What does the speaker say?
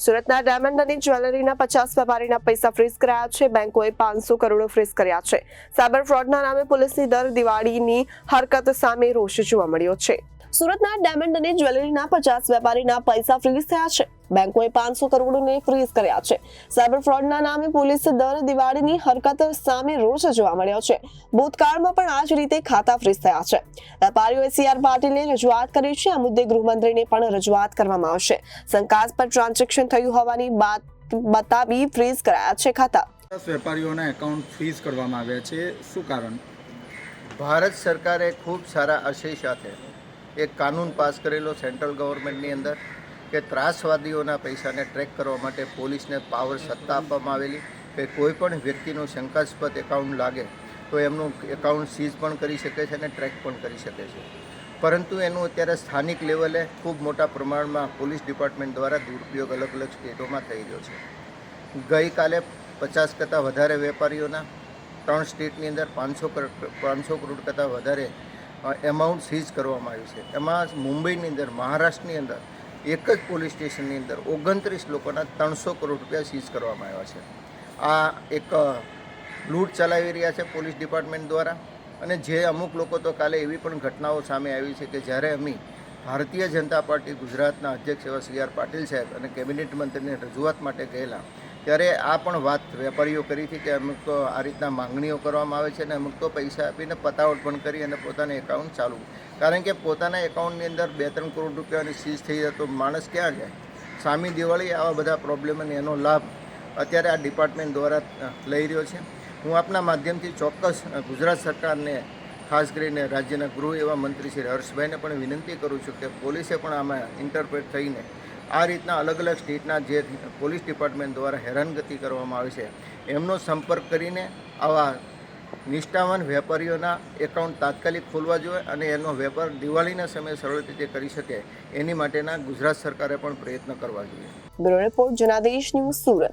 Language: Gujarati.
સુરતના ડાયમંડ અને જ્વેલરીના 50 વેપારીના પૈસા ફ્રીઝ કરાયા છે. બેંકોએ 500 કરોડ ફ્રીઝ કર્યા છે. સાયબર ફ્રોડના નામે પોલીસની દર દિવાળીની હરકત સામે રોષ જોવા મળ્યો છે. સુરતના ડાયમંડ અને જ્વેલરીના 50 વેપારીના પૈસા ફ્રીઝ થયા છે. બેંકોએ 500 કરોડને ફ્રીઝ કર્યા છે. સાયબર ફ્રોડના નામે પોલીસ દર દિવાળીની હરકત સામે રોષ જોવા મળ્યો છે. ભૂતકાળમાં પણ આ જ રીતે ખાતા ફ્રીઝ થયા છે. વેપારીઓએ CR પાટીલને રજૂઆત કરી છે. આ મુદ્દે ગૃહમંત્રીને પણ રજૂઆત કરવામાં આવશે. શંકાસ્પદ ટ્રાન્ઝેક્શન થયું હોવાની વાત બતાવી ફ્રીઝ કરાયા છે ખાતા. વેપારીઓના એકાઉન્ટ ફ્રીઝ કરવામાં આવ્યા છે. શું કારણ? ભારત સરકારે ખૂબ સારા આશય સાથે એક કાનૂન પાસ કરેલો સેન્ટ્રલ ગવર્મેન્ટની અંદર કે ત્રાસવાદીઓના પૈસાને ટ્રેક કરવા માટે પોલીસને પાવર સત્તા આપવામાં આવેલી કે કોઈ પણ વ્યક્તિનું શંકાસ્પદ એકાઉન્ટ લાગે તો એમનું એકાઉન્ટ સીઝ પણ કરી શકે છે અને ટ્રેક પણ કરી શકે છે. પરંતુ એનું અત્યારે સ્થાનિક લેવલે ખૂબ મોટા પ્રમાણમાં પોલીસ ડિપાર્ટમેન્ટ દ્વારા દુરુપયોગ અલગ અલગ સ્ટેટોમાં થઈ રહ્યો છે. ગઈકાલે 50 કરતાં વધારે વેપારીઓના 3 સ્ટેટની અંદર 500 કરોડ કરતાં વધારે એમાઉન્ટ સીઝ કરવામાં આવ્યું છે. એમાં મુંબઈની અંદર, મહારાષ્ટ્રની અંદર એક જ પોલીસ સ્ટેશનની અંદર 29 લોકોના 300 કરોડ રૂપિયા સીઝ કરવામાં આવ્યા છે. આ એક લૂંટ ચલાવી રહ્યા છે પોલીસ ડિપાર્ટમેન્ટ દ્વારા. અને જે અમુક લોકો તો કાલે એવી પણ ઘટનાઓ સામે આવી છે કે જ્યારે અમે ભારતીય જનતા પાર્ટી ગુજરાતના અધ્યક્ષ એવા CR પાટીલ સાહેબ અને કેબિનેટ મંત્રીને રજૂઆત માટે ગયેલા ત્યારે આ પણ વાત વેપારીઓ કરી હતી કે અમુક તો આ રીતના માંગણીઓ કરવામાં આવે છે અને અમુક તો પૈસા આપીને પતાવટ પણ કરી અને પોતાના એકાઉન્ટ ચાલુ, કારણ કે પોતાના એકાઉન્ટની અંદર 2-3 કરોડ રૂપિયાની સીઝ થઈ જાય તો માણસ ક્યાં જાય? સામી દિવાળી આવા બધા પ્રોબ્લેમ અને એનો લાભ અત્યારે આ ડિપાર્ટમેન્ટ દ્વારા લઈ રહ્યો છે. હું આપના માધ્યમથી ચોક્કસ ગુજરાત સરકારને, ખાસ કરીને રાજ્યના ગૃહ એવા મંત્રી શ્રી હર્ષભાઈને પણ વિનંતી કરું છું કે પોલીસે પણ આમાં ઇન્ટરપ્રેટ થઈને આ રીતના અલગ અલગ સ્ટેટના જે પોલીસ ડિપાર્ટમેન્ટ દ્વારા હેરાનગતિ કરવામાં આવે છે એમનો સંપર્ક કરીને આવા નિષ્ઠાવાન વેપારીઓના એકાઉન્ટ તાત્કાલિક ખોલવા જોઈએ અને એનો વેપાર દિવાળીના સમયે સરળ રીતે કરી શકે એની માટેના ગુજરાત સરકારે પણ પ્રયત્ન કરવા જોઈએ. Bureau report Janadesh news, Surat.